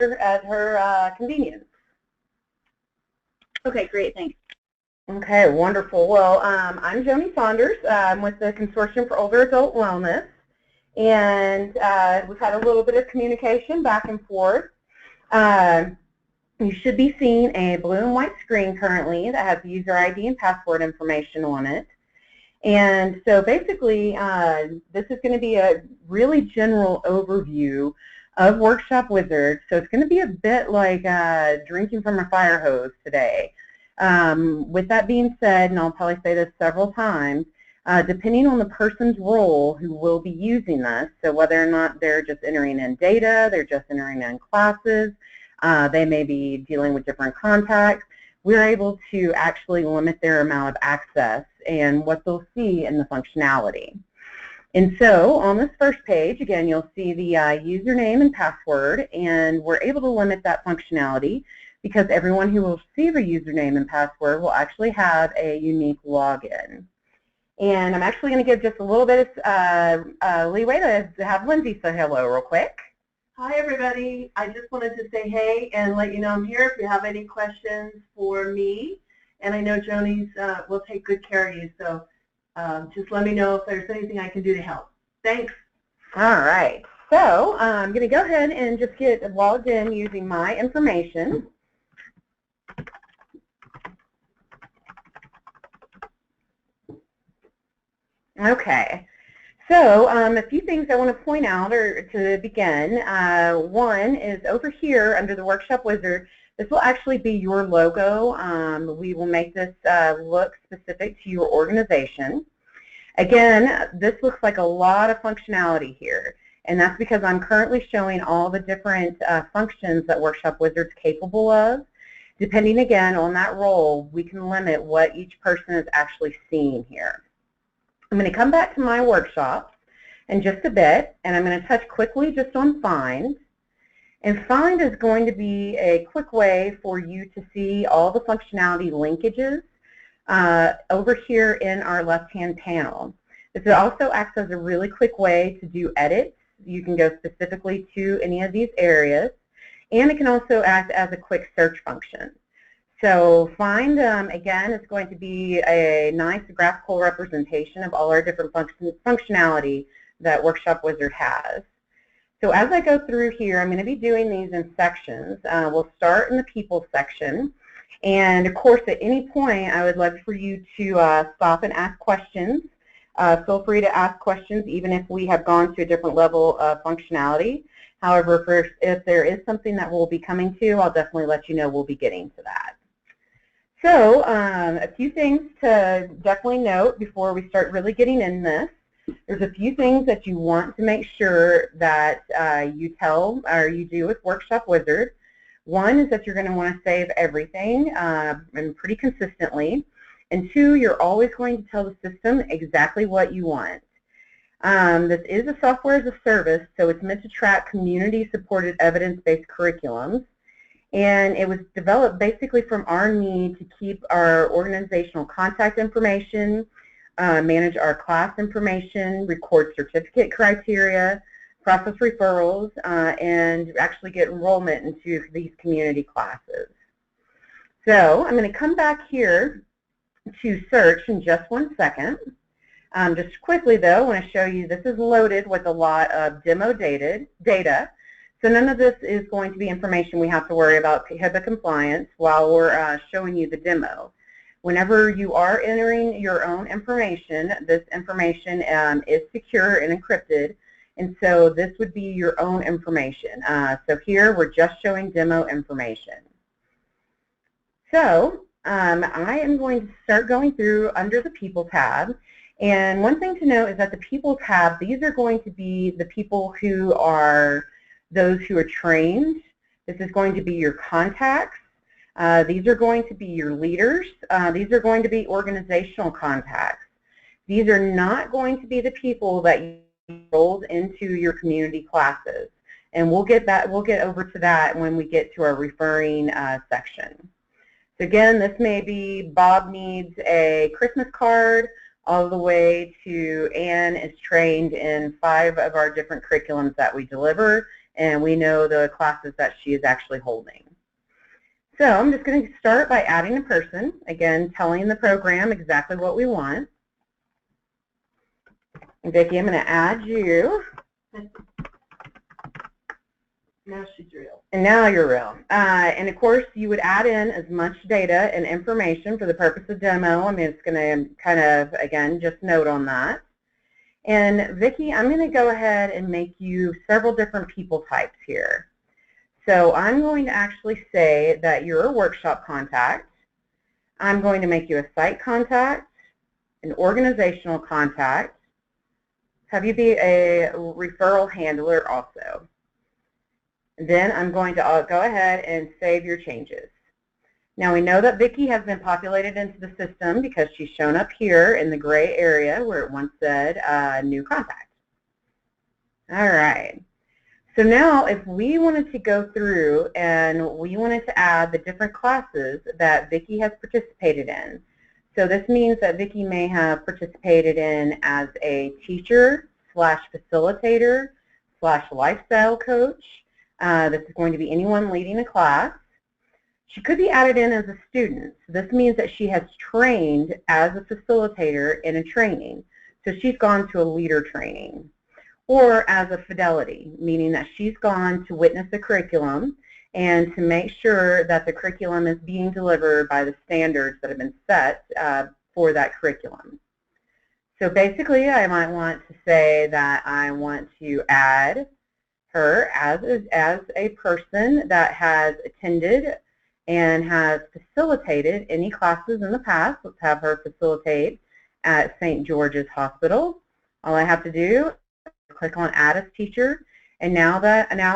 at her convenience. Okay, great, thanks. Okay, wonderful. Well, I'm Joni Saunders. I'm with the Consortium for Older Adult Wellness, and we've had a little bit of communication back and forth. You should be seeing a blue and white screen currently that has user ID and password information on it. And so basically, this is going to be a really general overview of Workshop Wizard. So it's going to be a bit like drinking from a fire hose today. With that being said, and I'll probably say this several times, depending on the person's role who will be using this, so whether or not they're just entering in data, they're just entering in classes, they may be dealing with different contacts, we're able to actually limit their amount of access and what they'll see in the functionality. And so on this first page, again, you'll see the username and password, and we're able to limit that functionality because everyone who will receive a username and password will actually have a unique login. And I'm actually going to give just a little bit of leeway to have Lindsay say hello real quick. Hi, everybody. I just wanted to say hey and let you know I'm here if you have any questions for me. And I know Joni's will take good care of you, so just let me know if there's anything I can do to help. Thanks. All right. So I'm going to go ahead and just get logged in using my information. Okay. So a few things I want to point out or to begin. One is over here under the Workshop Wizard, this will actually be your logo. We will make this look specific to your organization. Again, this looks like a lot of functionality here, and that's because I'm currently showing all the different functions that Workshop Wizard's capable of. Depending, again, on that role, we can limit what each person is actually seeing here. I'm going to come back to my workshops in just a bit, and I'm going to touch quickly just on Find. And Find is going to be a quick way for you to see all the functionality linkages over here in our left-hand panel. This also acts as a really quick way to do edits. You can go specifically to any of these areas, and it can also act as a quick search function. So Find, again, is going to be a nice graphical representation of all our different functionality that Workshop Wizard has. So as I go through here, I'm going to be doing these in sections. We'll start in the People section. And, of course, at any point, I would love for you to stop and ask questions. Feel free to ask questions even if we have gone to a different level of functionality. However, if there is something that we'll be coming to, I'll definitely let you know we'll be getting to that. So a few things to definitely note before we start really getting in this. There's a few things that you want to make sure that you tell or you do with Workshop Wizard. One is that you're going to want to save everything and pretty consistently. And two, you're always going to tell the system exactly what you want. This is a software as a service, so it's meant to track community-supported evidence-based curriculums. And it was developed basically from our need to keep our organizational contact information, manage our class information, record certificate criteria, process referrals, and actually get enrollment into these community classes. So I'm going to come back here to search in just 1 second. Just quickly, though, I want to show you this is loaded with a lot of demo data. So none of this is going to be information we have to worry about HIPAA compliance while we're showing you the demo. Whenever you are entering your own information, this information is secure and encrypted, and so this would be your own information. So here we're just showing demo information. So I am going to start going through under the People tab. And one thing to note is that the People tab, these are going to be the people who are those who are trained. This is going to be your contacts. These are going to be your leaders. These are going to be organizational contacts. These are not going to be the people that you rolled into your community classes. And we'll get over to that when we get to our referring section. So again, this may be Bob needs a Christmas card, all the way to Anne is trained in 5 of our different curriculums that we deliver, and we know the classes that she is actually holding. So I'm just going to start by adding a person, again, telling the program exactly what we want. Vicki, I'm going to add you. Now she's real. And now you're real. And of course, you would add in as much data and information for the purpose of demo. I mean, it's going to kind of, again, just note on that. And Vicki, I'm going to go ahead and make you several different people types here. So I'm going to actually say that you're a workshop contact. I'm going to make you a site contact, an organizational contact, have you be a referral handler also. Then I'm going to go ahead and save your changes. Now we know that Vicki has been populated into the system because she's shown up here in the gray area where it once said new contact. All right. So now if we wanted to go through and we wanted to add the different classes that Vicki has participated in. So this means that Vicki may have participated in as a teacher / facilitator / lifestyle coach. This is going to be anyone leading a class. She could be added in as a student. So this means that she has trained as a facilitator in a training. So she's gone to a leader training. Or as a fidelity, meaning that she's gone to witness a curriculum and to make sure that the curriculum is being delivered by the standards that have been set for that curriculum. So basically, I might want to say that I want to add her as a person that has attended and has facilitated any classes in the past. Let's have her facilitate at St. George's Hospital. All I have to do is click on Add as Teacher, and now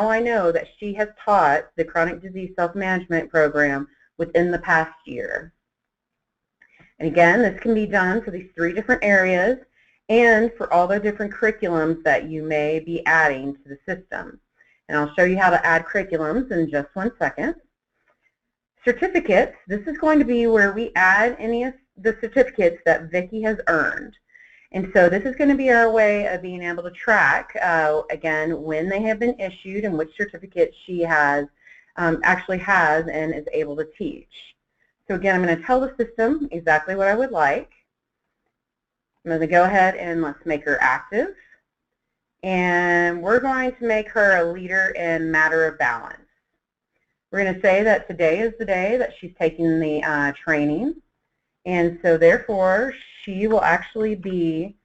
I know that she has taught the Chronic Disease Self-Management Program within the past year. And again, this can be done for these 3 different areas and for all the different curriculums that you may be adding to the system. And I'll show you how to add curriculums in just 1 second. Certificates, this is going to be where we add any of the certificates that Vicki has earned. And so this is going to be our way of being able to track, again, when they have been issued and which certificates she has, actually has and is able to teach. So again, I'm going to tell the system exactly what I would like. I'm going to go ahead and let's make her active. And we're going to make her a leader in matter of balance. We're going to say that today is the day that she's taking the training. And so therefore, she will actually be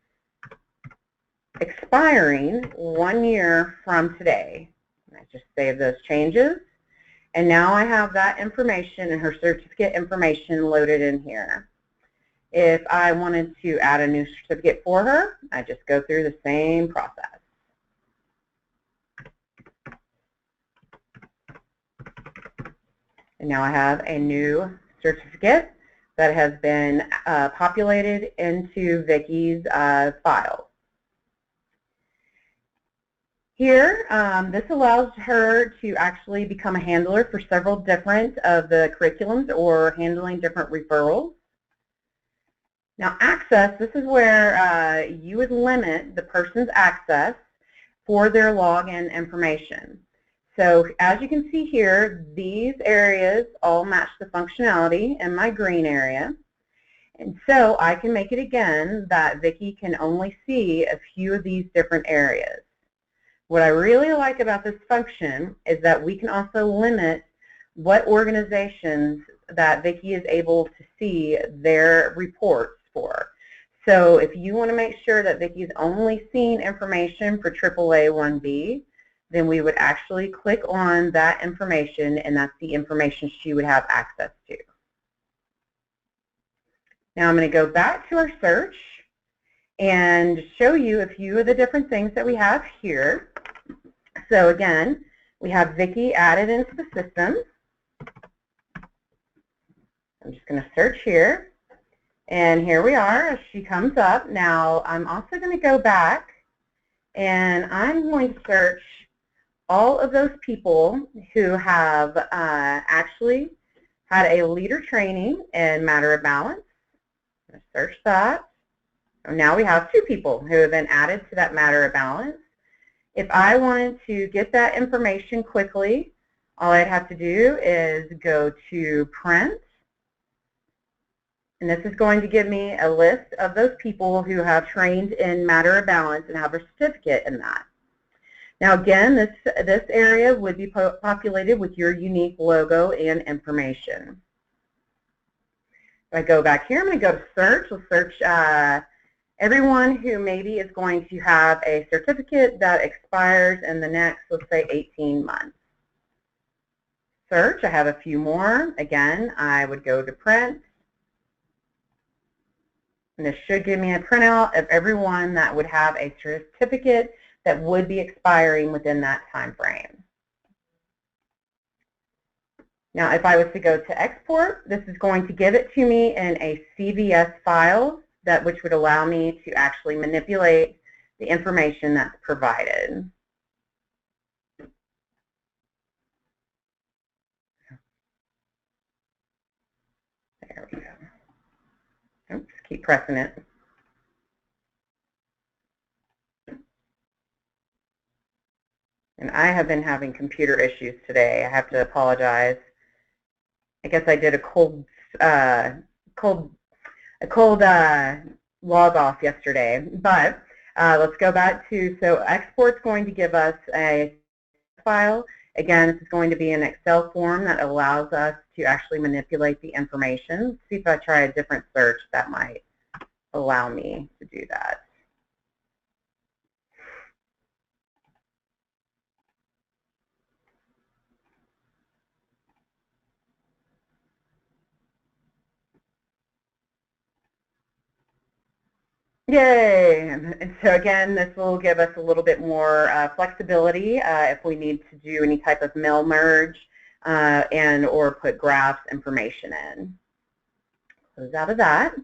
expiring 1 year from today. I just save those changes. And now I have that information and her certificate information loaded in here. If I wanted to add a new certificate for her, I just go through the same process. And now I have a new certificate that has been populated into Vicki's file. Here, this allows her to actually become a handler for several different of the curriculums or handling different referrals. Now access, this is where you would limit the person's access for their login information. So as you can see here, these areas all match the functionality in my green area. And so I can make it again that Vicki can only see a few of these different areas. What I really like about this function is that we can also limit what organizations that Vicki is able to see their reports for. So if you want to make sure that Vicki is only seeing information for AAA 1B, then we would actually click on that information, and that's the information she would have access to. Now I'm going to go back to our search and show you a few of the different things that we have here. So again, we have Vicki added into the system. I'm just going to search here, and here we are. She comes up. Now I'm also going to go back, and I'm going to search all of those people who have actually had a leader training in matter of balance. I'm going to search that. So now we have 2 people who have been added to that matter of balance. If I wanted to get that information quickly, all I'd have to do is go to print, and this is going to give me a list of those people who have trained in matter of balance and have a certificate in that. Now again, this area would be populated with your unique logo and information. If I go back here, I'm going to go to search. We'll search everyone who maybe is going to have a certificate that expires in the next, let's say, 18 months. Search, I have a few more. Again, I would go to print. And this should give me a printout of everyone that would have a certificate that would be expiring within that time frame. Now, if I was to go to export, this is going to give it to me in a CVS file, which would allow me to actually manipulate the information that's provided. There we go. Oops, keep pressing it. And I have been having computer issues today. I have to apologize. I guess I did a cold log off yesterday. But let's go back to, so export's going to give us a file. Again, this is going to be an Excel form that allows us to actually manipulate the information. Let's see if I try a different search that might allow me to do that. Yay! And so again, this will give us a little bit more flexibility if we need to do any type of mail merge or put graphs information in. Close out of that.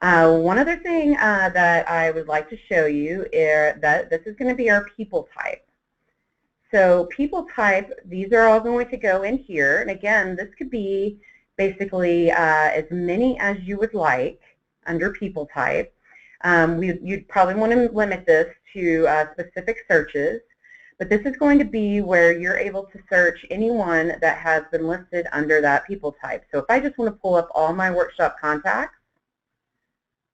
One other thing that I would like to show you is that this is going to be our people type. So people type, these are all going to go in here. And again, this could be basically as many as you would like under people type. You'd probably want to limit this to specific searches, but this is going to be where you're able to search anyone that has been listed under that people type. So if I just want to pull up all my workshop contacts,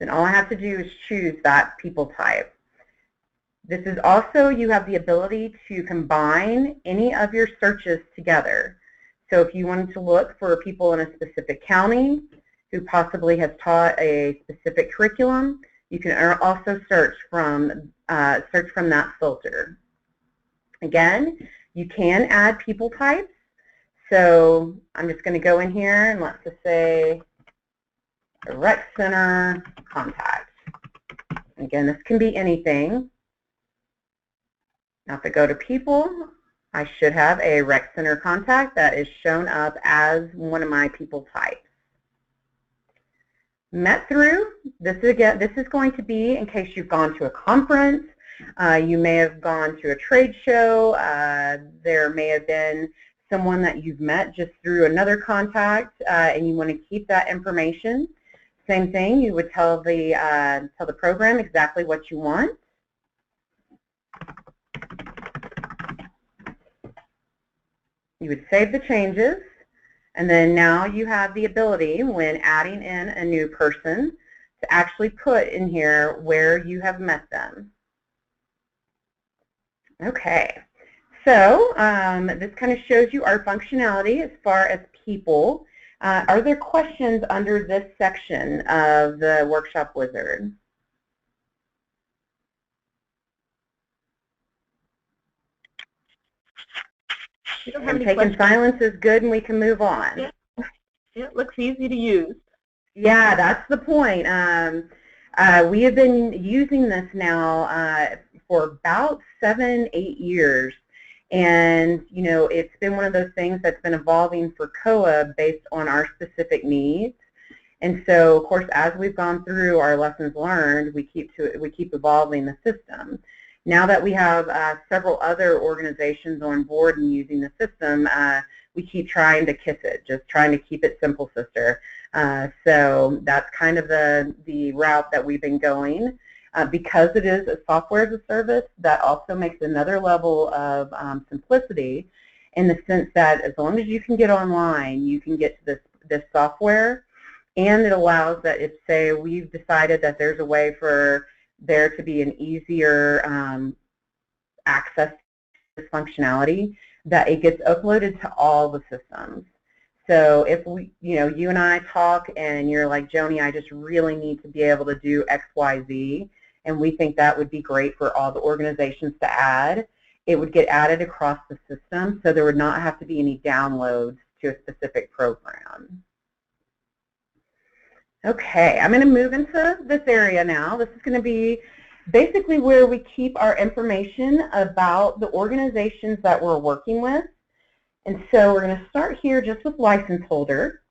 then all I have to do is choose that people type. This is also, you have the ability to combine any of your searches together. So if you wanted to look for people in a specific county who possibly has taught a specific curriculum, you can also search from that filter. Again, you can add people types. So I'm just going to go in here and let's just say a rec center contact. Again, this can be anything. Now if I go to people, I should have a rec center contact that is shown up as one of my people types. Met through, this is going to be in case you've gone to a conference, you may have gone to a trade show, there may have been someone that you've met just through another contact and you want to keep that information. Same thing, you would tell the program exactly what you want. You would save the changes. And then now you have the ability, when adding in a new person, to actually put in here where you have met them. Okay, so this kind of shows you our functionality as far as people. Are there questions under this section of the Workshop Wizard? And taking silence is good and we can move on. Yeah. It looks easy to use. Yeah, that's the point. We have been using this now for about 7-8 years. And, you know, it's been one of those things that's been evolving for COA based on our specific needs. And so, of course, as we've gone through our lessons learned, we keep evolving the system. Now that we have several other organizations on board and using the system, we keep trying to kiss it, just trying to keep it simple, sister. So that's kind of the route that we've been going. Because it is a software as a service, that also makes another level of simplicity in the sense that as long as you can get online, you can get to this software, and it allows that if, say, we've decided that there's a way for there to be an easier access to this functionality, that it gets uploaded to all the systems. So if you and I talk and you're like, Joni, I just really need to be able to do X, Y, Z, and we think that would be great for all the organizations to add, it would get added across the system, so there would not have to be any downloads to a specific program. Okay, I'm going to move into this area now. This is going to be basically where we keep our information about the organizations that we're working with. And so we're going to start here just with license holder.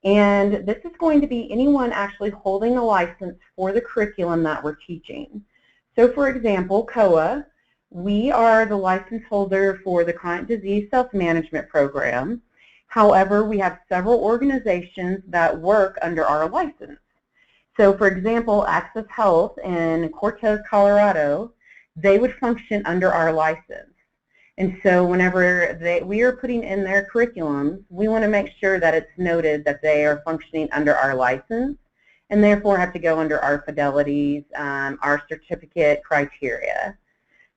And this is going to be anyone actually holding a license for the curriculum that we're teaching. So for example, COA, we are the license holder for the Chronic Disease Self-Management Program. However, we have several organizations that work under our license. So for example, Access Health in Cortez, Colorado, they would function under our license. And so whenever we are putting in their curriculums, we want to make sure that it's noted that they are functioning under our license and therefore have to go under our fidelities, our certificate criteria.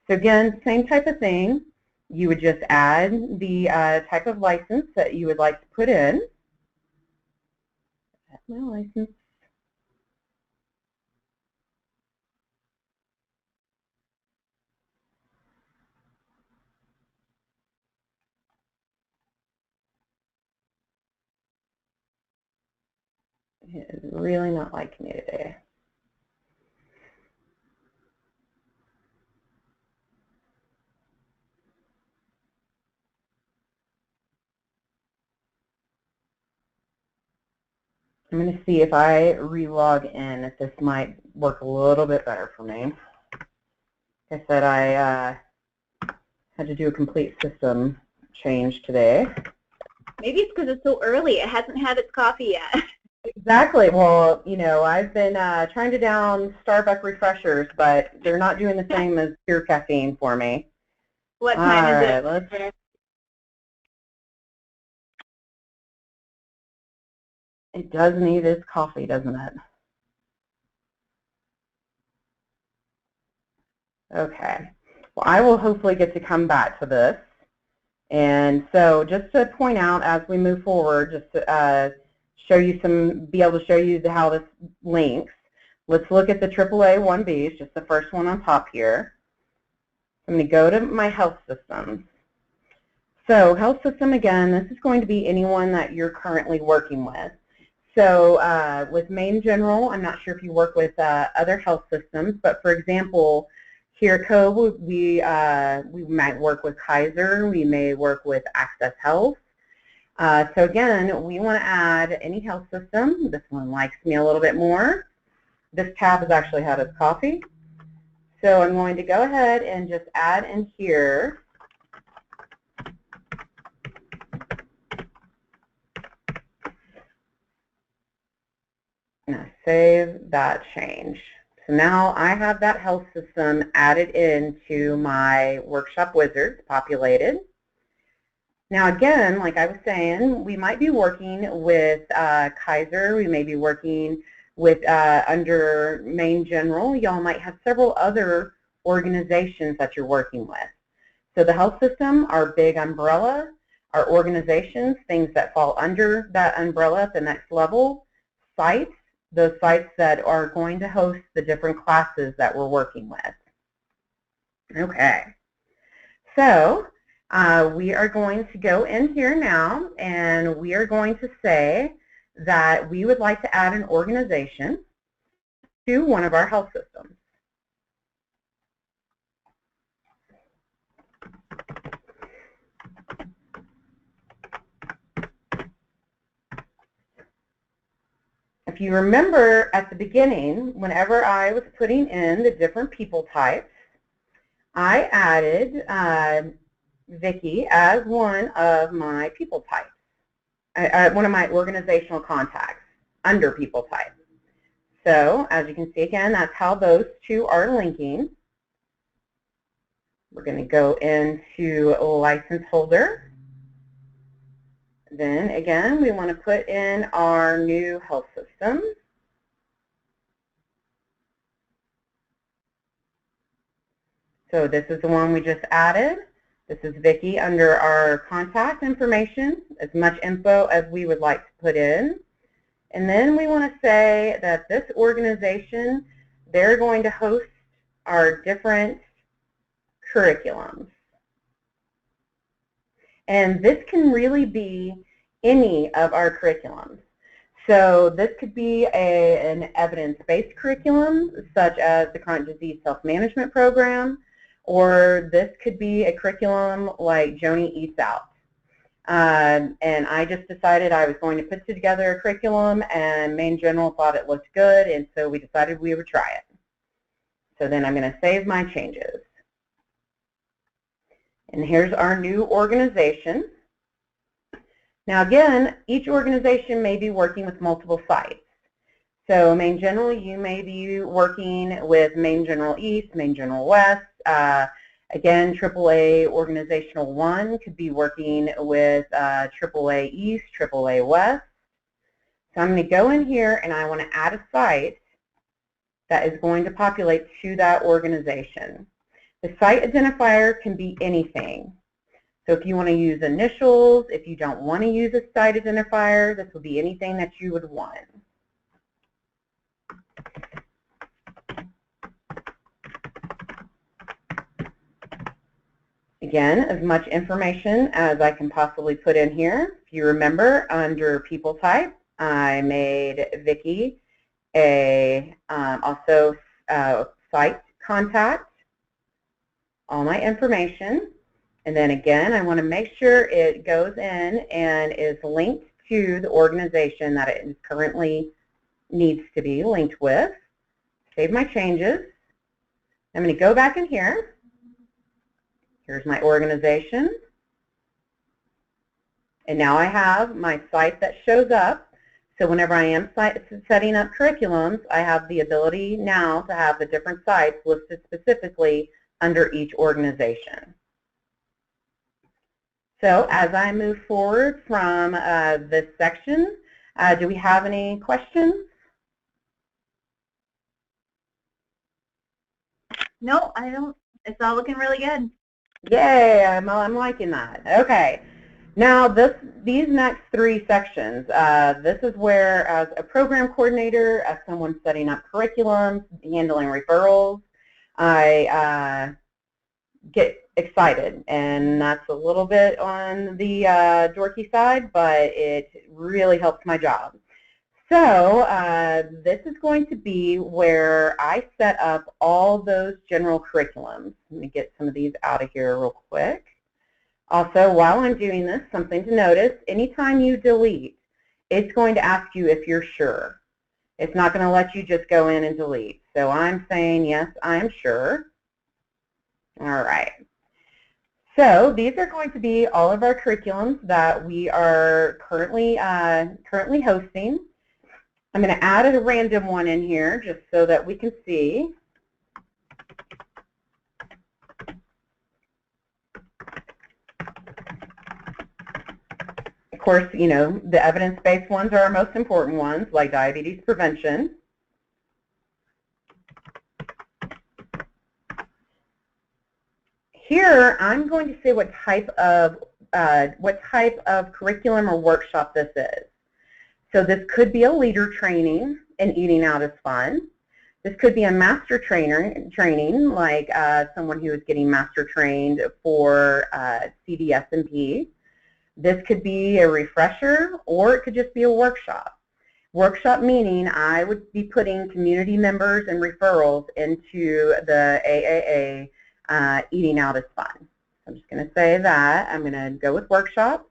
So again, same type of thing. You would just add the type of license that you would like to put in. That's my license. It is really not liking me today. I'm going to see if I re-log in, if this might work a little bit better for me. Like I said, I had to do a complete system change today. Maybe it's because it's so early. It hasn't had its coffee yet. Exactly. Well, you know, I've been trying to down Starbucks refreshers, but they're not doing the same as pure caffeine for me. What time is it? Let's, it does need its coffee, doesn't it? Okay. Well, I will hopefully get to come back to this. And so just to point out as we move forward, just to show you be able to show you how this links, let's look at the AAA 1Bs, just the first one on top here. I'm going to go to my health systems. So health system, again, this is going to be anyone that you're currently working with. So with MaineGeneral, I'm not sure if you work with other health systems, but for example, here at COE, we might work with Kaiser, we may work with Access Health. So again, we want to add any health system. This one likes me a little bit more. This tab has actually had its coffee. So I'm going to go ahead and just add in here save that change. So now I have that health system added into my workshop wizard, populated. Now again, like I was saying, we might be working with Kaiser, we may be working with under MaineGeneral. Y'all might have several other organizations that you're working with. So the health system, our big umbrella, our organizations, things that fall under that umbrella at the next level, sites, those sites that are going to host the different classes that we're working with. Okay, so we are going to go in here now and we are going to say that we would like to add an organization to one of our health systems. If you remember at the beginning, whenever I was putting in the different people types, I added Vicki as one of my people types, one of my organizational contacts under people type. So as you can see again, that's how those two are linking. We're going to go into license holder. Then again, we want to put in our new health system. So this is the one we just added. This is Vicki under our contact information, as much info as we would like to put in. And then we want to say that this organization, they're going to host our different curriculums. And this can really be any of our curriculums. So this could be an evidence-based curriculum, such as the Chronic Disease Self-Management Program, or this could be a curriculum like Joni Eats Out. And I just decided I was going to put together a curriculum, and MaineGeneral thought it looked good, and so we decided we would try it. So then I'm going to save my changes. And here's our new organization. Now again, each organization may be working with multiple sites. So MaineGeneral, you may be working with MaineGeneral East, MaineGeneral West. Again, AAA Organizational 1 could be working with AAA East, AAA West. So I'm going to go in here and I want to add a site that is going to populate to that organization. The site identifier can be anything. So if you want to use initials, if you don't want to use a site identifier, this will be anything that you would want. Again, as much information as I can possibly put in here. If you remember, under people type, I made Vicki also site contact, all my information, and then again, I want to make sure it goes in and is linked to the organization that it currently needs to be linked with. Save my changes. I'm going to go back in here. Here's my organization. And now I have my site that shows up. So whenever I am setting up curriculums, I have the ability now to have the different sites listed specifically under each organization. So as I move forward from this section, do we have any questions? No, I don't. It's all looking really good. Yay, I'm liking that. Okay. Now these next three sections, this is where as a program coordinator, as someone setting up curriculums, handling referrals, I get excited, and that's a little bit on the dorky side, but it really helps my job. So this is going to be where I set up all those general curriculums. Let me get some of these out of here real quick. Also, while I'm doing this, something to notice, anytime you delete, it's going to ask you if you're sure. It's not going to let you just go in and delete. So I'm saying, yes, I'm sure. All right. So these are going to be all of our curriculums that we are currently hosting. I'm going to add a random one in here just so that we can see. Of course, you know, the evidence-based ones are our most important ones, like diabetes prevention. Here, I'm going to say what type of curriculum or workshop this is. So this could be a leader training, and eating out is fun. This could be a master training, like someone who is getting master trained for CDS&P. This could be a refresher, or it could just be a workshop. Workshop meaning I would be putting community members and referrals into the AAA eating out is fun. I'm just going to say that. I'm going to go with workshop.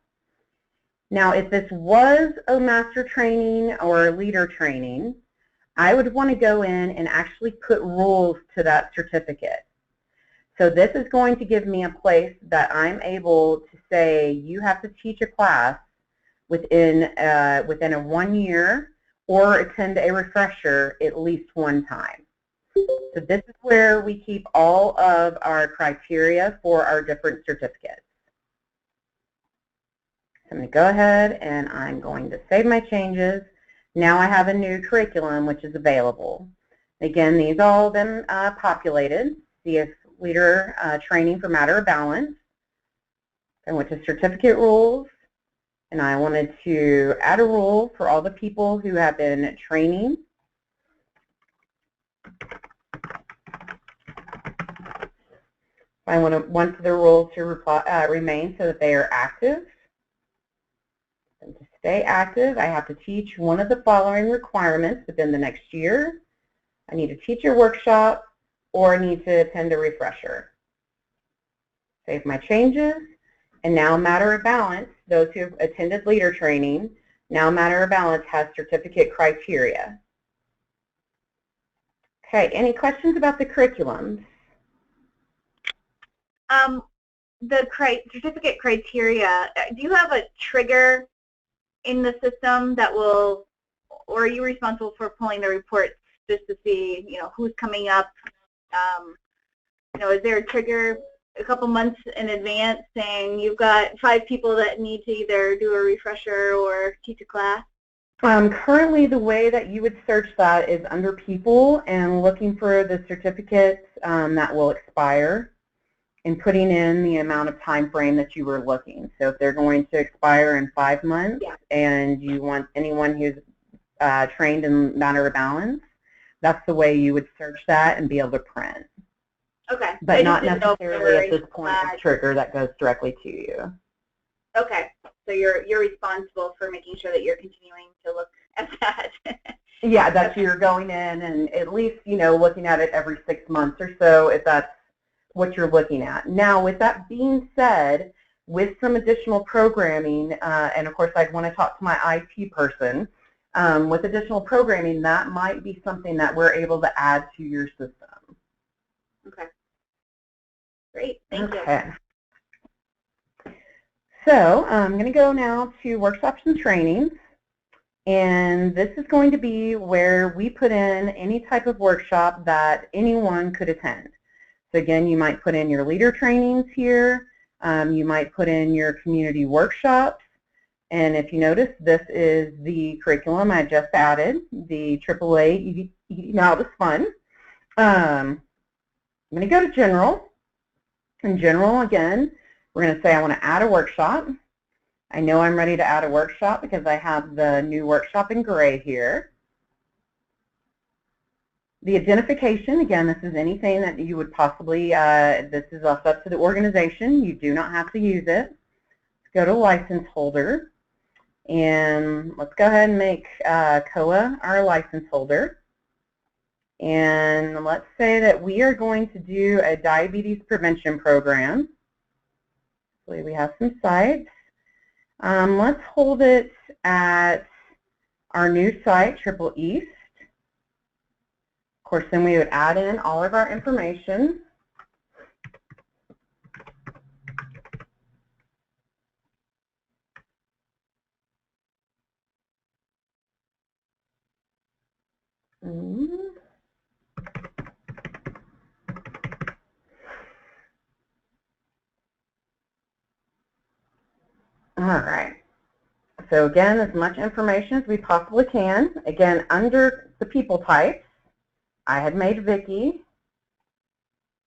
Now, if this was a master training or a leader training, I would want to go in and actually put rules to that certificate. So this is going to give me a place that I'm able to say you have to teach a class within a 1 year or attend a refresher at least one time. So this is where we keep all of our criteria for our different certificates. So I'm going to go ahead and I'm going to save my changes. Now I have a new curriculum which is available. Again, these all been populated. CS Leader Training for Matter of Balance. I went to Certificate Rules, and I wanted to add a rule for all the people who have been training. I want the rule to remain so that they are active. And to stay active, I have to teach one of the following requirements within the next year. I need to teach a workshop, or I need to attend a refresher. Save my changes, and now Matter of Balance, those who have attended leader training, now Matter of Balance has certificate criteria. Okay, any questions about the curriculum? The certificate criteria, do you have a trigger in the system that will, or are you responsible for pulling the reports just to see, who's coming up? Is there a trigger a couple months in advance saying you've got 5 people that need to either do a refresher or teach a class? Currently, the way that you would search that is under people and looking for the certificates that will expire and putting in the amount of time frame that you were looking. So if they're going to expire in 5 months and you want anyone who's trained in Matter of Balance, that's the way you would search that and be able to print. Okay. But not necessarily at this point a trigger that goes directly to you. Okay. So you're responsible for making sure that you're continuing to look at that. Yeah, that you're going in and at least, looking at it every 6 months or so if that's what you're looking at. Now, with that being said, with some additional programming, and of course I'd want to talk to my IT person, with additional programming, that might be something that we're able to add to your system. Okay. Great. Thank you. So I'm going to go now to workshops and trainings. And this is going to be where we put in any type of workshop that anyone could attend. So again, you might put in your leader trainings here. You might put in your community workshops. And if you notice, this is the curriculum I just added, the AAA Eating Out is Fun. I'm going to go to General. In General, again, we're going to say I want to add a workshop. I know I'm ready to add a workshop because I have the new workshop in gray here. The identification, again, this is anything that you would possibly, this is up to the organization. You do not have to use it. Let's go to license holder. And let's go ahead and make COA our license holder. And let's say that we are going to do a diabetes prevention program. So we have some sites. Let's hold it at our new site, Triple East. Of course, then we would add in all of our information. All right. So again, as much information as we possibly can. Again, under the people types, I had made Vicki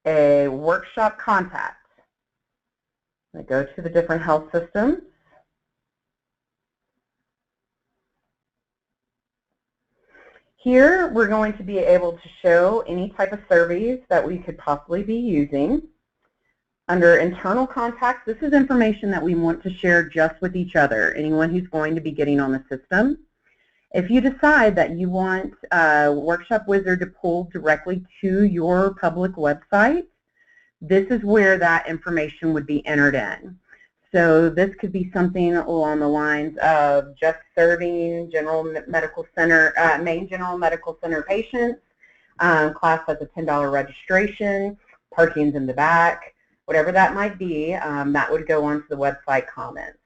a workshop contact. I go to the different health systems. Here, we're going to be able to show any type of surveys that we could possibly be using. Under internal contacts, this is information that we want to share just with each other, anyone who's going to be getting on the system. If you decide that you want Workshop Wizard to pull directly to your public website, this is where that information would be entered in. So this could be something along the lines of just serving General Medical Center, Maine General Medical Center patients, class has a $10 registration, parking's in the back, whatever that might be, that would go onto the website comments.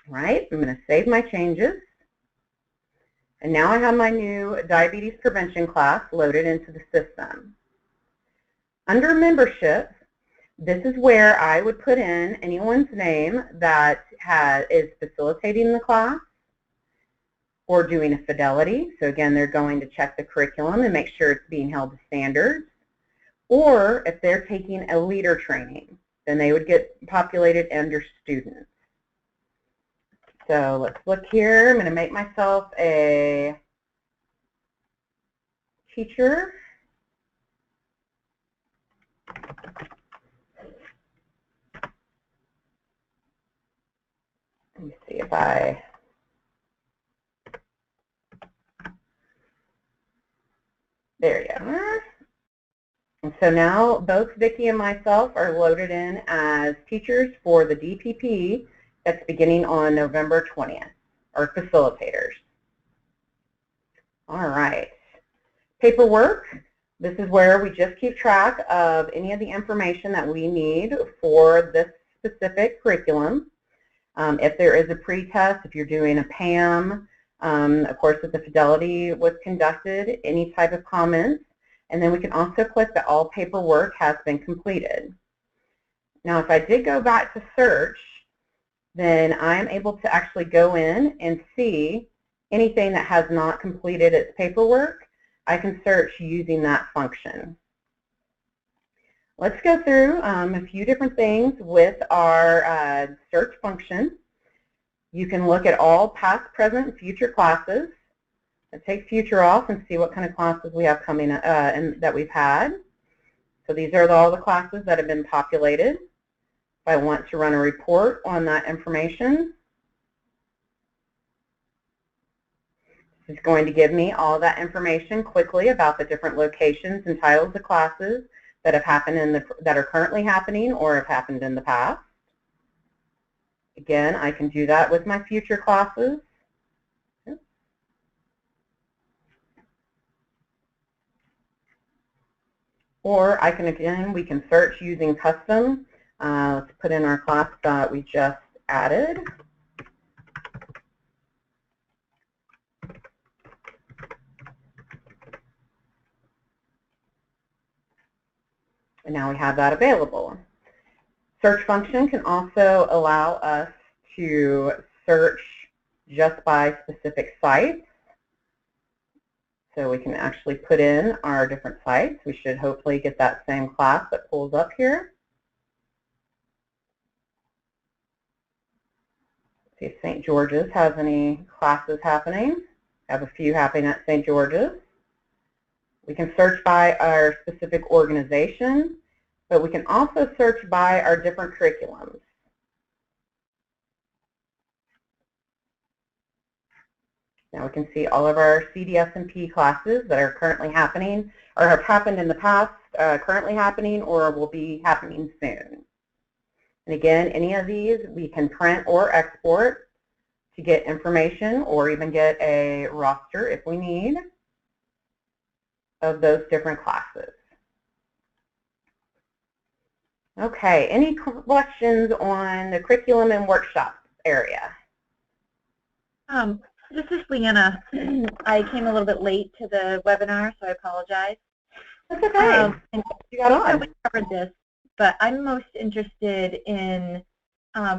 All right, I'm going to save my changes. And now I have my new diabetes prevention class loaded into the system. Under membership, this is where I would put in anyone's name that is facilitating the class or doing a fidelity. So again, they're going to check the curriculum and make sure it's being held to standards. Or if they're taking a leader training, then they would get populated under students. So let's look here. I'm going to make myself a teacher. Let me see if there you go. And so now both Vicki and myself are loaded in as teachers for the DPP that's beginning on November 20th, or facilitators. All right. Paperwork. This is where we just keep track of any of the information that we need for this specific curriculum. If there is a pretest, if you're doing a PAM, of course, if the fidelity was conducted, any type of comments, and then we can also click that all paperwork has been completed. Now, if I did go back to search, then I am able to actually go in and see anything that has not completed its paperwork. I can search using that function. Let's go through a few different things with our search function. You can look at all past, present, and future classes. I'll take future off and see what kind of classes we have coming and that we've had. So these are all the classes that have been populated. If I want to run a report on that information, this is going to give me all that information quickly about the different locations and titles of classes that have happened that are currently happening or have happened in the past. Again, I can do that with my future classes. Or I can, again, we can search using custom. Let's put in our class that we just added. And now we have that available. Search function can also allow us to search just by specific sites. So we can actually put in our different sites. We should hopefully get that same class that pulls up here. See if St. George's has any classes happening. I have a few happening at St. George's. We can search by our specific organization, but we can also search by our different curriculums. Now we can see all of our CDS&P classes that are currently happening or have happened in the past, currently happening, or will be happening soon. And again, any of these we can print or export to get information or even get a roster if we need of those different classes. Okay, any questions on the curriculum and workshop area? This is Leanna. I came a little bit late to the webinar, so I apologize. That's okay. And you got on. we covered this, but I'm most interested in,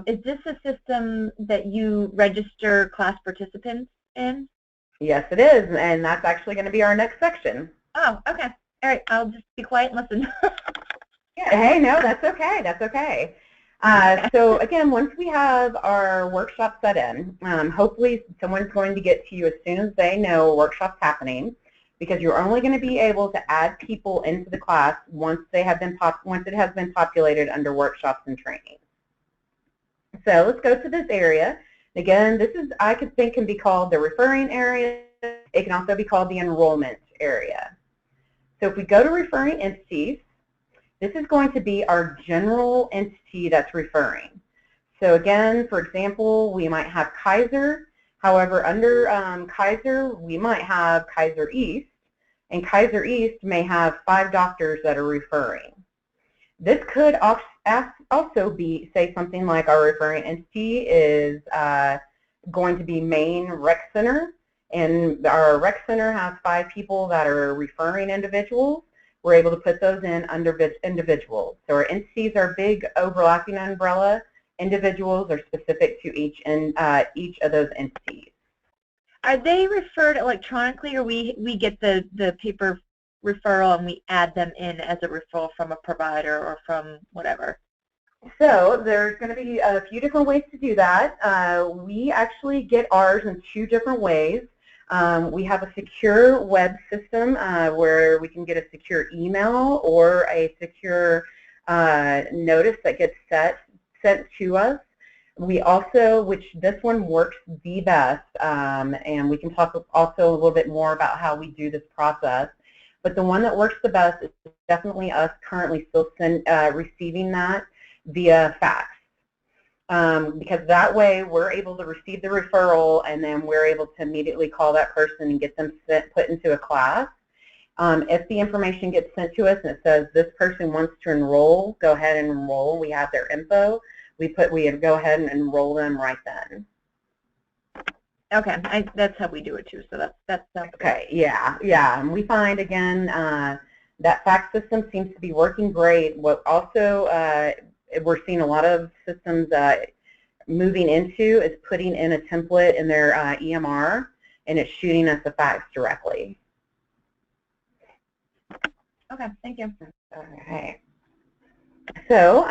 is this a system that you register class participants in? Yes, it is, and that's actually going to be our next section. Oh, okay. All right, I'll just be quiet and listen. Yeah, hey, no, that's okay. That's okay. So again, once we have our workshop set in, hopefully someone's going to get to you as soon as they know a workshop's happening, because you're only going to be able to add people into the class once they have been once it has been populated under workshops and training. So let's go to this area. Again, this is, I could think, can be called the referring area. It can also be called the enrollment area. So if we go to referring entities, this is going to be our general entity that's referring. So again, for example, we might have Kaiser. However, under Kaiser, we might have Kaiser East, and Kaiser East may have 5 doctors that are referring. This could also be, say, something like our referring entity is going to be Maine Rec Center, And our rec center has 5 people that are referring individuals. We're able to put those in under individuals. So our entities are big overlapping umbrella. Individuals are specific to each of those entities. Are they referred electronically, or we get the paper referral and we add them in as a referral from a provider or from whatever? So there's going to be a few different ways to do that. We actually get ours in 2 different ways. We have a secure web system where we can get a secure email or a secure notice that gets sent to us. We also, which this one works the best, and we can talk also a little bit more about how we do this process, but the one that works the best is definitely us currently still receiving that via fax. Because that way we're able to receive the referral and then we're able to immediately call that person and get them put into a class. If the information gets sent to us and it says this person wants to enroll, go ahead and enroll. We have their info. We go ahead and enroll them right then. Okay, that's how we do it too. So that sounds okay. Good. Yeah. And we find again that fax system seems to be working great. What also we're seeing a lot of systems moving into is putting in a template in their EMR and it's shooting us a fax directly. Okay, thank you. Okay. So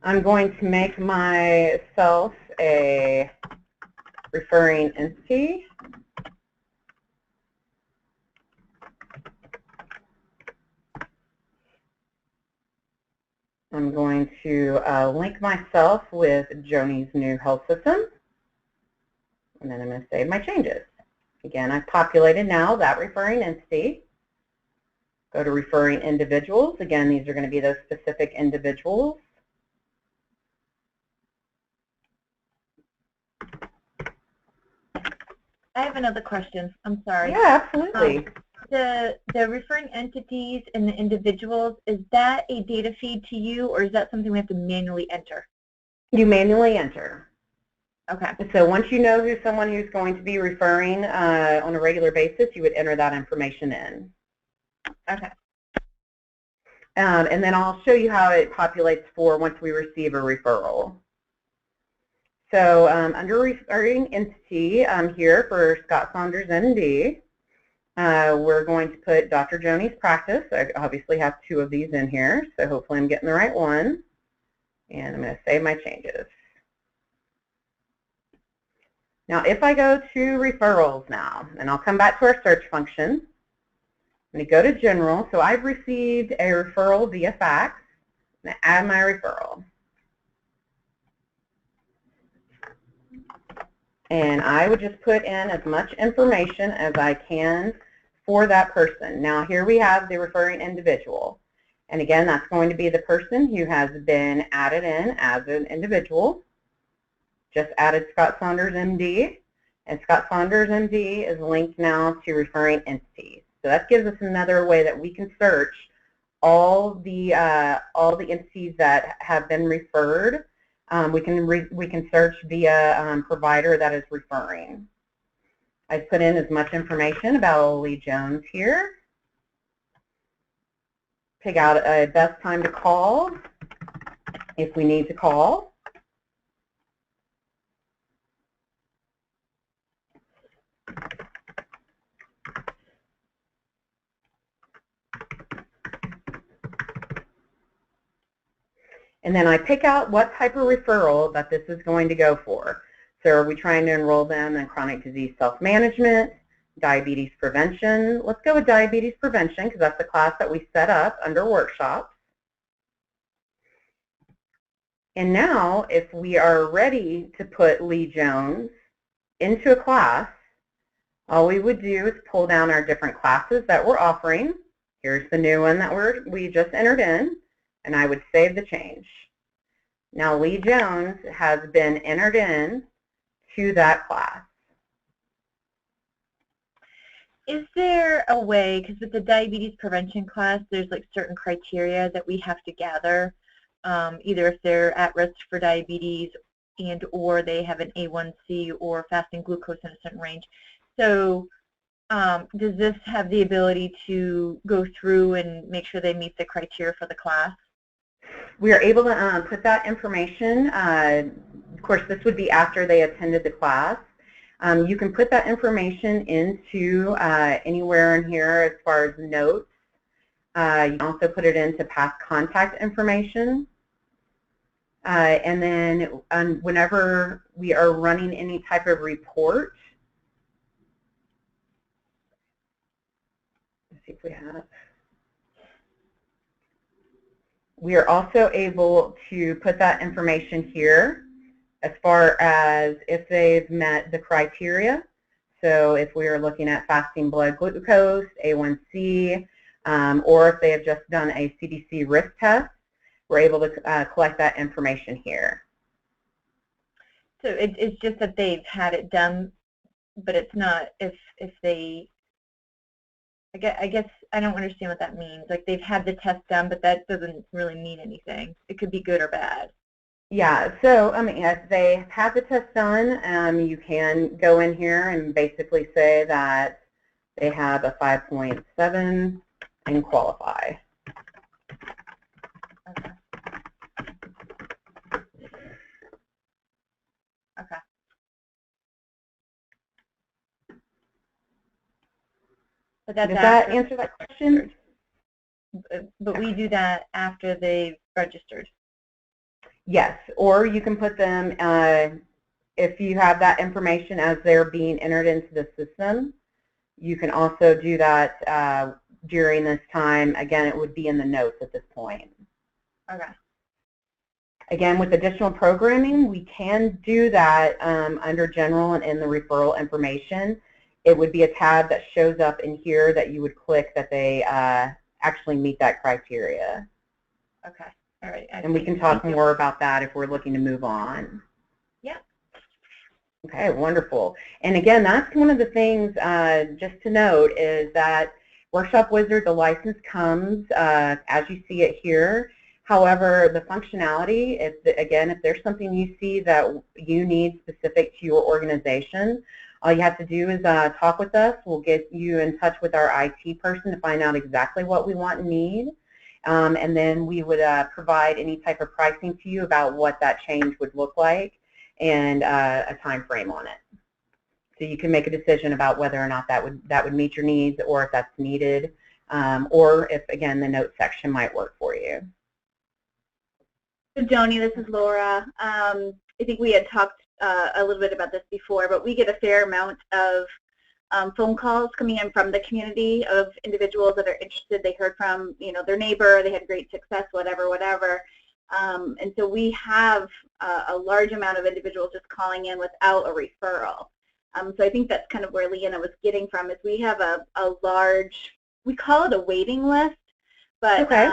I'm going to make myself a referring entity. I'm going to link myself with Joni's new health system, and then I'm going to save my changes. Again, I've populated now that referring entity. Go to referring individuals. Again, these are going to be those specific individuals. I have another question. I'm sorry. Yeah, absolutely. The referring entities and the individuals, is that a data feed to you, or is that something we have to manually enter? You manually enter. Okay. So once you know who's someone who's going to be referring on a regular basis, you would enter that information in. Okay. And then I'll show you how it populates for once we receive a referral. So under referring entity here for Scott Saunders, MD, we're going to put Dr. Joni's practice. I obviously have 2 of these in here, so hopefully I'm getting the right one. And I'm going to save my changes. Now, if I go to referrals now, and I'll come back to our search function, I'm going to go to general. So I've received a referral via fax. I'm going to add my referral. And I would just put in as much information as I can for that person. Now here we have the referring individual. And again, that's going to be the person who has been added in as an individual. Just added Scott Saunders, MD. And Scott Saunders, MD is linked now to referring entities. So that gives us another way that we can search all the entities that have been referred. We can search via provider that is referring. I put in as much information about Lee Jones here. Pick out a best time to call if we need to call. And then I pick out what type of referral that this is going to go for. So are we trying to enroll them in chronic disease self-management, diabetes prevention? Let's go with diabetes prevention because that's the class that we set up under workshops. And now if we are ready to put Lee Jones into a class, all we would do is pull down our different classes that we're offering. Here's the new one that we just entered in. And I would save the change. Now Lee Jones has been entered in to that class. Is there a way, because with the diabetes prevention class, there's like certain criteria that we have to gather, either if they're at risk for diabetes and or they have an A1C or fasting glucose in a certain range. Is So does this have the ability to go through and make sure they meet the criteria for the class? We are able to put that information. Of course, this would be after they attended the class. You can put that information into anywhere in here as far as notes. You can also put it into past contact information. And then whenever we are running any type of report, let's see if we have. We are also able to put that information here as far as if they've met the criteria. So if we are looking at fasting blood glucose, A1C, or if they have just done a CDC risk test, we're able to collect that information here. So it's just that they've had it done, but it's not if they, I guess I don't understand what that means. Like they've had the test done, but that doesn't really mean anything. It could be good or bad. Yeah, so I mean, if they have the test done, you can go in here and basically say that they have a 5.7 and qualify. Okay. Okay. But that's Does that answer that question? But we do that after they've registered. Yes, or you can put them, if you have that information as they're being entered into the system, you can also do that during this time. Again, it would be in the notes at this point. Okay. Again, with additional programming, we can do that under general and in the referral information. It would be a tab that shows up in here that you would click that they actually meet that criteria. Okay. All right. And we can talk more about that if we're looking to move on. Yeah. Okay, wonderful. And again, that's one of the things just to note is that Workshop Wizard, the license comes as you see it here. However, the functionality, again, if there's something you see that you need specific to your organization, all you have to do is talk with us. We'll get you in touch with our IT person to find out exactly what we want and need. And then we would provide any type of pricing to you about what that change would look like and a time frame on it. So you can make a decision about whether or not that would meet your needs or if that's needed, or if, again, the note section might work for you. So Joni, this is Laura. I think we had talked a little bit about this before, but we get a fair amount of phone calls coming in from the community of individuals that are interested. They heard from, you know, their neighbor, they had great success, whatever. And so we have a large amount of individuals just calling in without a referral. So I think that's kind of where Leanna was getting from, is we have a large, we call it a waiting list, but okay.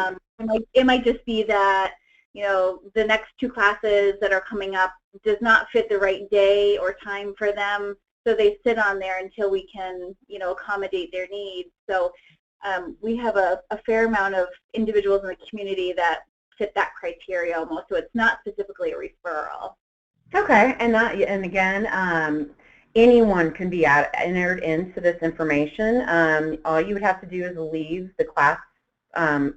It might just be that, you know, the next 2 classes that are coming up does not fit the right day or time for them. So they sit on there until we can, you know, accommodate their needs. So we have a fair amount of individuals in the community that fit that criteria almost. So it's not specifically a referral. Okay, and again, anyone can be entered into this information. All you would have to do is leave the class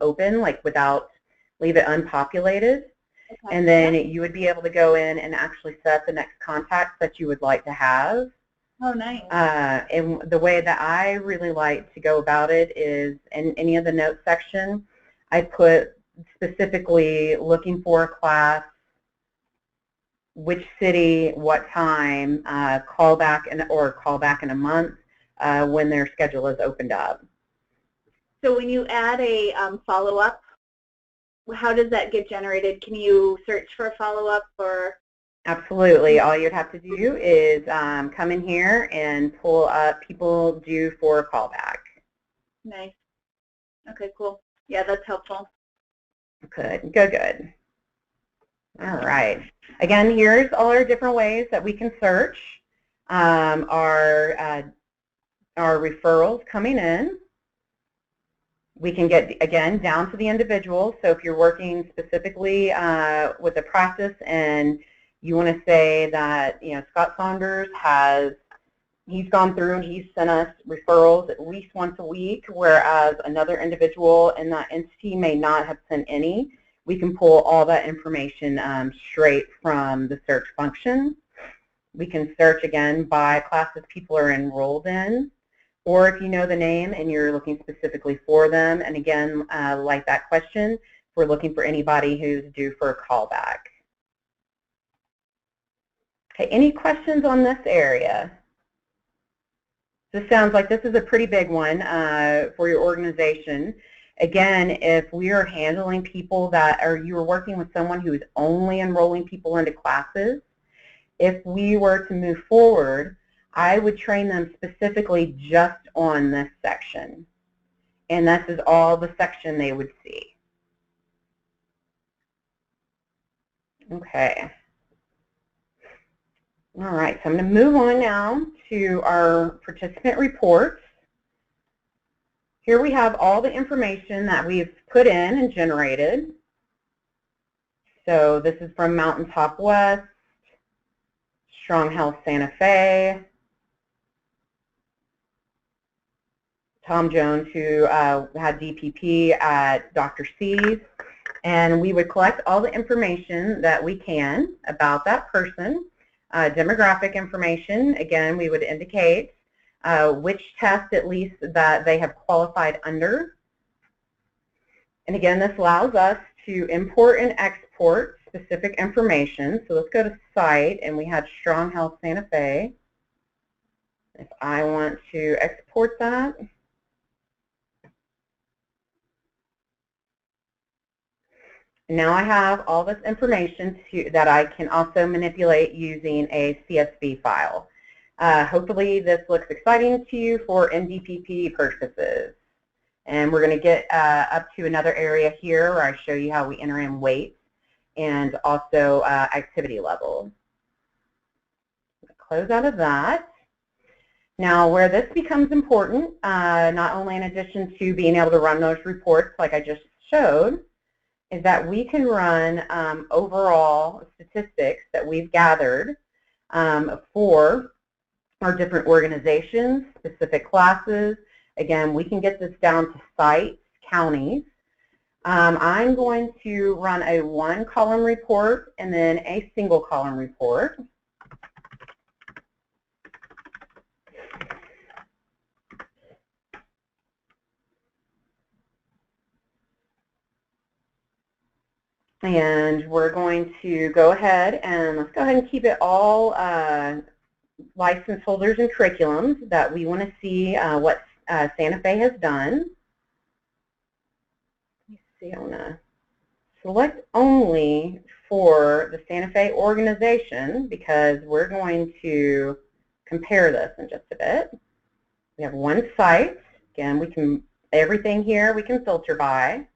open, like leave it unpopulated. Okay. And then you would be able to go in and actually set the next contacts that you would like to have. Oh, nice. And the way that I really like to go about it is in any of the notes section, I put specifically looking for a class, which city, what time, call back in a month when their schedule is opened up. So when you add a follow-up, how does that get generated? Can you search for a follow-up or? Absolutely. All you'd have to do is come in here and pull up people due for a callback. Nice. Okay, cool. Yeah, that's helpful. Good. All right. Again, here's all our different ways that we can search our referrals coming in. We can get, again, down to the individual. So if you're working specifically with a practice and you want to say that, you know, Scott Saunders has, he's gone through and he's sent us referrals at least once a week, whereas another individual in that entity may not have sent any. We can pull all that information straight from the search function. We can search again by classes people are enrolled in, or if you know the name and you're looking specifically for them. And again, like that question, we're looking for anybody who's due for a callback. Okay, any questions on this area? This sounds like this is a pretty big one for your organization. Again, if we are handling people that are, you are working with someone who is only enrolling people into classes, if we were to move forward, I would train them specifically just on this section. And this is all the section they would see. Okay. All right, so I'm going to move on now to our participant reports. Here we have all the information that we've put in and generated. So this is from Mountaintop West, Strong Health Santa Fe, Tom Jones, who had DPP at Dr. C's, and we would collect all the information that we can about that person. Demographic information, again, we would indicate which test at least that they have qualified under. And again, this allows us to import and export specific information. So let's go to site, and we had Strong Health Santa Fe. If I want to export that, now I have all this information that I can also manipulate using a CSV file. Hopefully this looks exciting to you for NDPP purposes. And we're going to get up to another area here where I show you how we enter in weight and also activity level. Close out of that. Now where this becomes important, not only in addition to being able to run those reports like I just showed, is that we can run overall statistics that we've gathered for our different organizations, specific classes. Again, we can get this down to sites, counties. I'm going to run a one-column report and then a single-column report. And we're going to go ahead and let's go ahead and keep it all license holders and curriculums that we want to see what Santa Fe has done. Let me see, I want to select only for the Santa Fe organization because we're going to compare this in just a bit. We have one site. Again, we can, everything here we can filter by.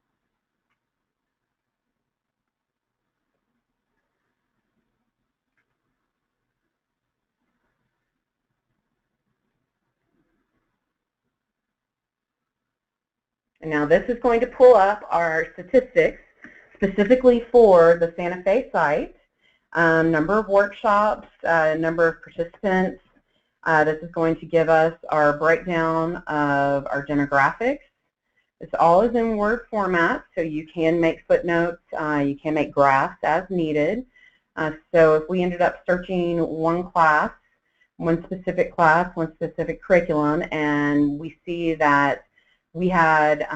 And now this is going to pull up our statistics specifically for the Santa Fe site, number of workshops, number of participants. This is going to give us our breakdown of our demographics. This all is in Word format, so you can make footnotes, you can make graphs as needed. So if we ended up searching one class, one specific class, one specific curriculum, and we see that we had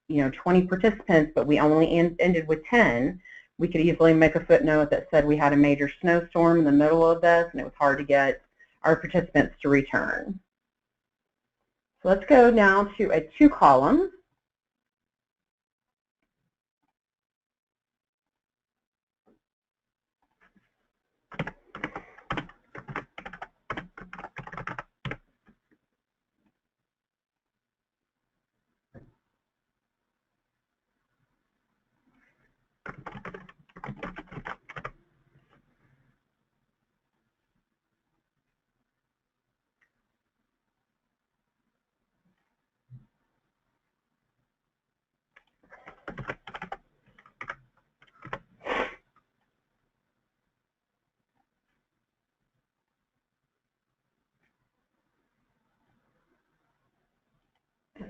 20 participants, but we only ended with 10, we could easily make a footnote that said we had a major snowstorm in the middle of this and it was hard to get our participants to return. So let's go now to a two-column.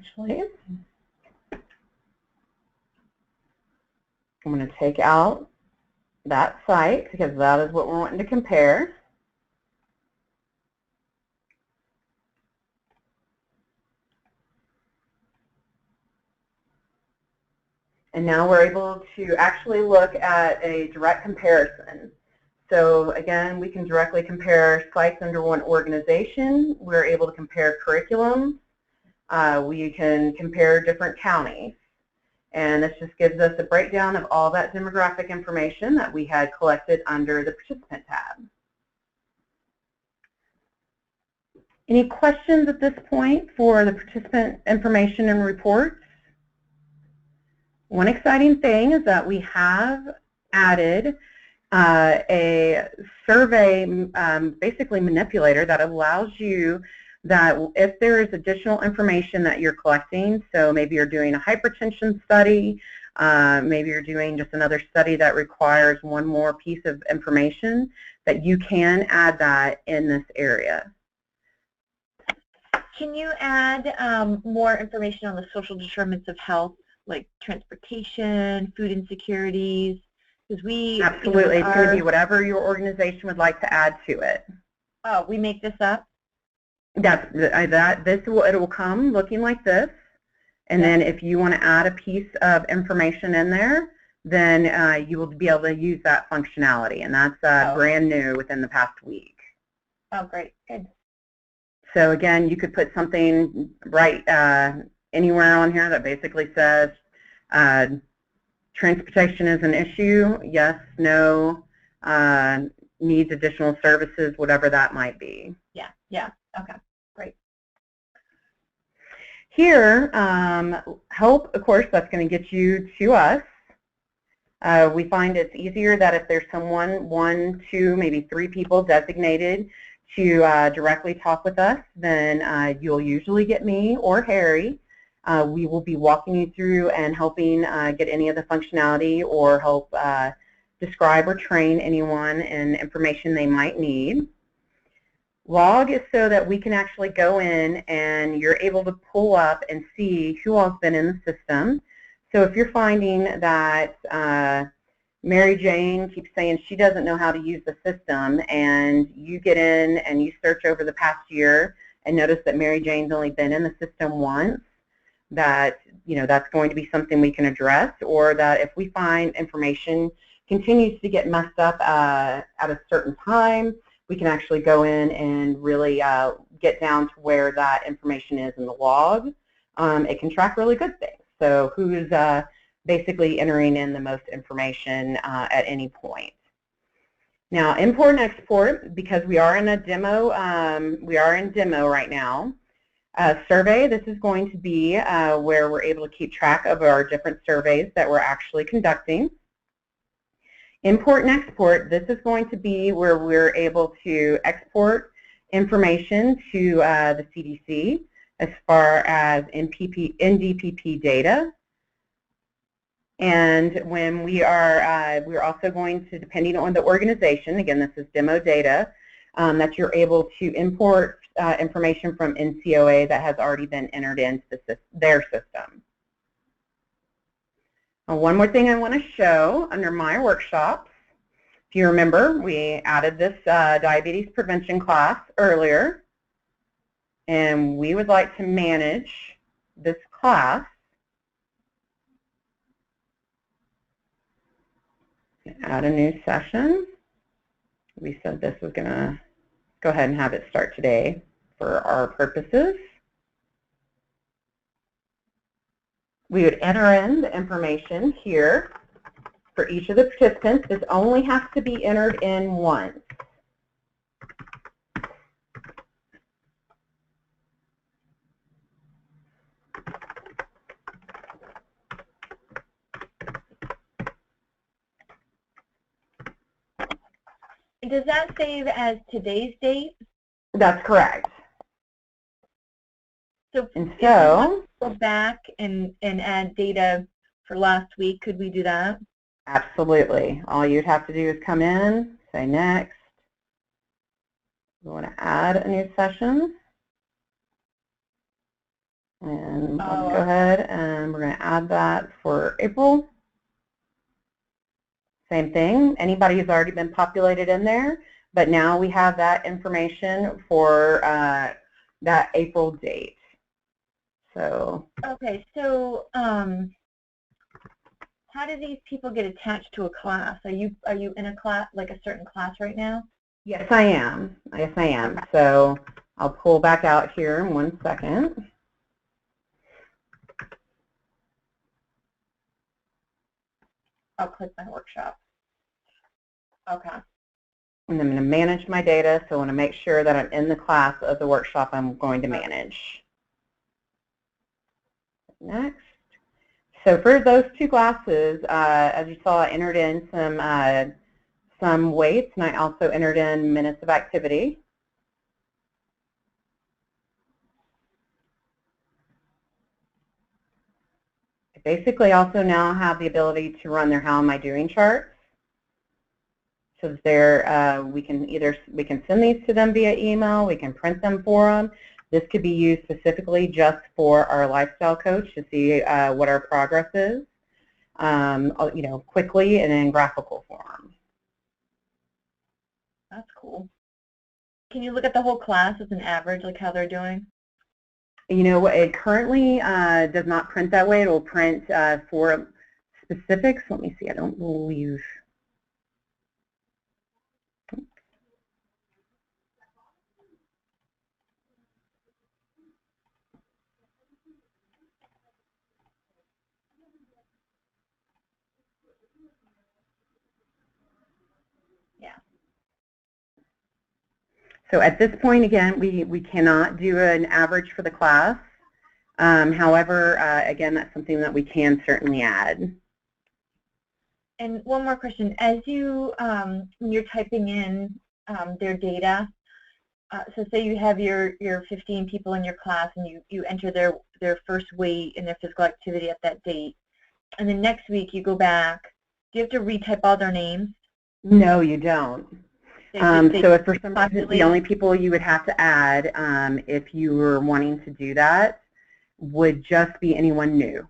actually. I'm going to take out that site because that is what we're wanting to compare. And now we're able to actually look at a direct comparison. So again, we can directly compare sites under one organization. We're able to compare curriculum. We can compare different counties. And this just gives us a breakdown of all that demographic information that we had collected under the participant tab. Any questions at this point for the participant information and reports? One exciting thing is that we have added a survey basically manipulator that allows you that if there is additional information that you're collecting, so maybe you're doing a hypertension study, maybe you're doing just another study that requires one more piece of information, that you can add that in this area. Can you add more information on the social determinants of health, like transportation, food insecurities? Because we absolutely, it's going to be whatever your organization would like to add to it. Oh, we make this up? It will come looking like this, and then if you want to add a piece of information in there, then you will be able to use that functionality, and that's brand new within the past week. Oh, great, good. So again, you could put something right anywhere on here that basically says transportation is an issue, yes, no, needs additional services, whatever that might be. Yeah, okay, great. Here, help, of course, that's going to get you to us. We find it's easier that if there's someone, 1, 2, maybe 3 people designated to directly talk with us, then you'll usually get me or Harry. We will be walking you through and helping get any of the functionality or help describe or train anyone in information they might need. Log is so that we can actually go in and you're able to pull up and see who all's been in the system. So if you're finding that Mary Jane keeps saying she doesn't know how to use the system, and you get in and you search over the past year and notice that Mary Jane's only been in the system once, that that's going to be something we can address, or that if we find information continues to get messed up at a certain time, we can actually go in and really get down to where that information is in the log. It can track really good things. So who's basically entering in the most information at any point. Now, import and export, because we are in a demo, we are in demo right now. Survey, this is going to be where we're able to keep track of our different surveys that we're actually conducting. Import and export, this is going to be where we're able to export information to the CDC as far as NDPP data. And when we're also going to, depending on the organization, again, this is demo data, that you're able to import information from NCOA that has already been entered into their system. One more thing I want to show under my workshops. If you remember, we added this diabetes prevention class earlier, and we would like to manage this class. Add a new session. We said this was going to go ahead and have it start today for our purposes. We would enter in the information here for each of the participants. This only has to be entered in once. Does that save as today's date? That's correct. So, and so go back and add data for last week, could we do that? Absolutely. All you'd have to do is come in, say next. You want to add a new session. And let's go ahead and we're going to add that for April. Same thing. Anybody who's already been populated in there, but now we have that information for that April date. So. Okay, so how do these people get attached to a class? Are you in a class, like a certain class right now? Yes, I am. Yes, I am. So I'll pull back out here in 1 second. I'll click my workshop. Okay. And I'm going to manage my data, so I want to make sure that I'm in the class of the workshop I'm going to manage. Next. So for those two classes, as you saw, I entered in some weights, and I also entered in minutes of activity. I basically also now have the ability to run their how am I doing charts. So there, we can send these to them via email, we can print them for them. This could be used specifically just for our lifestyle coach to see what our progress is, you know, quickly and in graphical form. That's cool. Can you look at the whole class as an average, like how they're doing? You know, it currently does not print that way. It will print for specifics. Let me see. I don't believe. So at this point, again, we cannot do an average for the class. However, again, that's something that we can certainly add. And one more question. As you, when you're typing in their data, so say you have your 15 people in your class and you enter their first weight and their physical activity at that date, and then next week you go back, do you have to retype all their names? No, you don't. So if for some reason the only people you would have to add if you were wanting to do that would just be anyone new.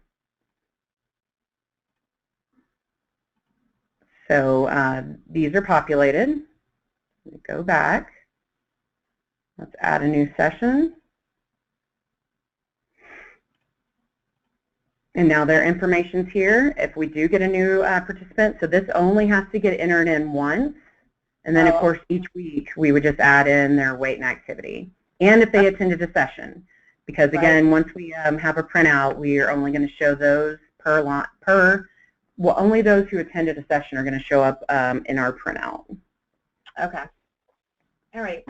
So these are populated. Go back. Let's add a new session. And now their information's here. If we do get a new participant, so this only has to get entered in once. And then, of course, each week we would just add in their weight and activity. And if they attended a session. Because, again, once we have a printout, we are only going to show those well, only those who attended a session are going to show up in our printout. Okay. All right.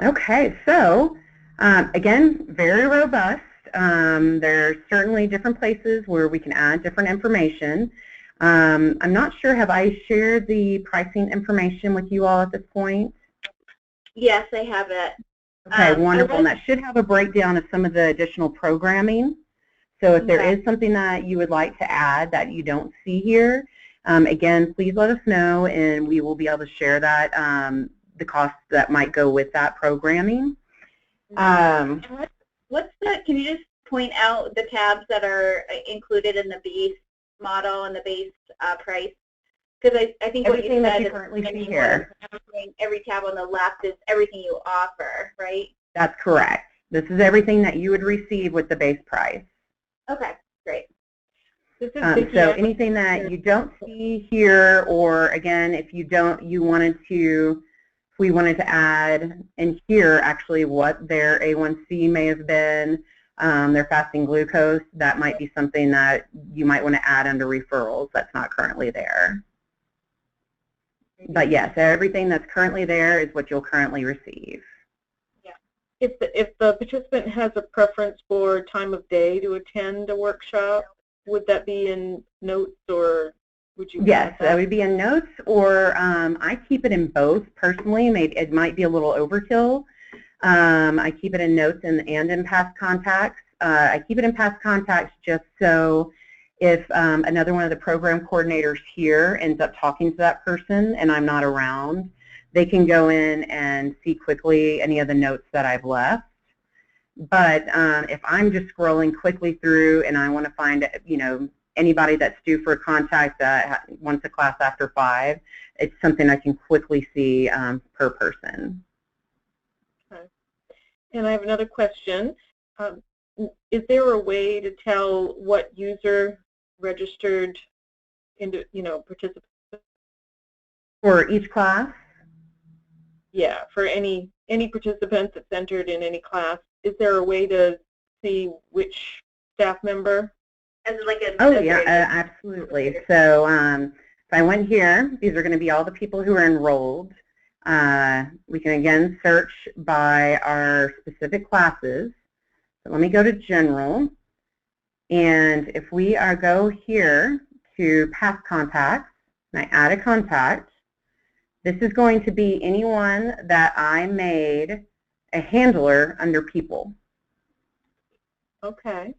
Okay, so, again, very robust. There's certainly different places where we can add different information. I'm not sure, have I shared the pricing information with you all at this point? Yes, I have it. Okay, wonderful. And that should have a breakdown of some of the additional programming. So if there is something that you would like to add that you don't see here, again, please let us know and we will be able to share that, the costs that might go with that programming. What's the, can you just point out the tabs that are included in the base model and the base price? Because I think everything what that you currently see here. Every tab on the left is everything you offer, right? That's correct. This is everything that you would receive with the base price. Okay, great. So anything that you don't see here, or again, if you don't, you wanted to, if we wanted to add in here actually what their A1C may have been, their fasting glucose, that might be something that you might want to add under referrals that's not currently there. But yes, everything that's currently there is what you'll currently receive. Yeah. If the participant has a preference for time of day to attend a workshop, would that be in notes or would you? Yes, that would be in notes, or I keep it in both personally. Maybe it might be a little overkill. I keep it in notes and in past contacts. I keep it in past contacts just so if another one of the program coordinators here ends up talking to that person and I'm not around, they can go in and see quickly any of the notes that I've left. But if I'm just scrolling quickly through and I want to find, anybody that's due for a contact that wants a class after 5, it's something I can quickly see per person. Okay. And I have another question. Is there a way to tell what user registered into, participants? For each class? Yeah, for any participant that's entered in any class. Is there a way to see which staff member? As like a absolutely. So if I went here, these are going to be all the people who are enrolled. We can again search by our specific classes. So let me go to General, and if we go here to Past Contacts, and I add a contact, this is going to be anyone that I made a handler under People. Okay.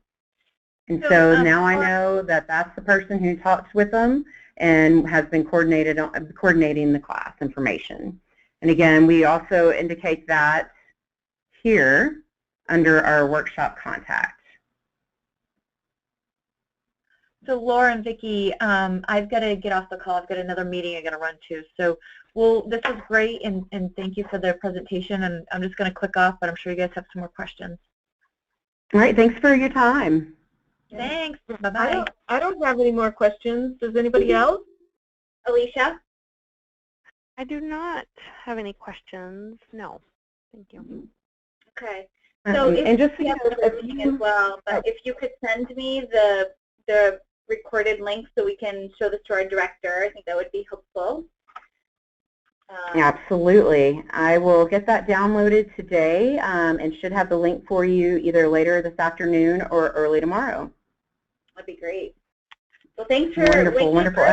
And so now I know that that's the person who talks with them and has been coordinating the class information. And again, we also indicate that here under our workshop contact. So Laura and Vicki, I've got to get off the call. I've got another meeting I got to run to. So this was great, and thank you for the presentation. And I'm just going to click off, but I'm sure you guys have some more questions. All right, thanks for your time. Thanks. Bye-bye. I don't have any more questions. Does anybody else? Alicia? I do not have any questions. No. Thank you. Okay. So and just you have as well, but if you could send me the recorded link so we can show this to our director, I think that would be helpful. Absolutely. I will get that downloaded today and should have the link for you either later this afternoon or early tomorrow. That'd be great. Well, thanks for wonderful.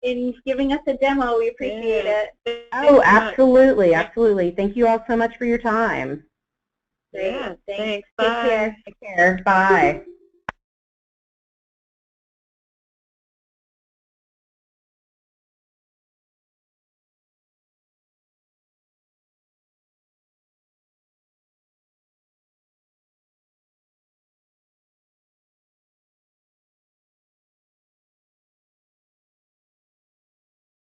in giving us a demo. We appreciate it. Oh, absolutely, absolutely. Thank you all so much for your time. Great. Yeah, thanks. Take Bye. care. Take care. Bye.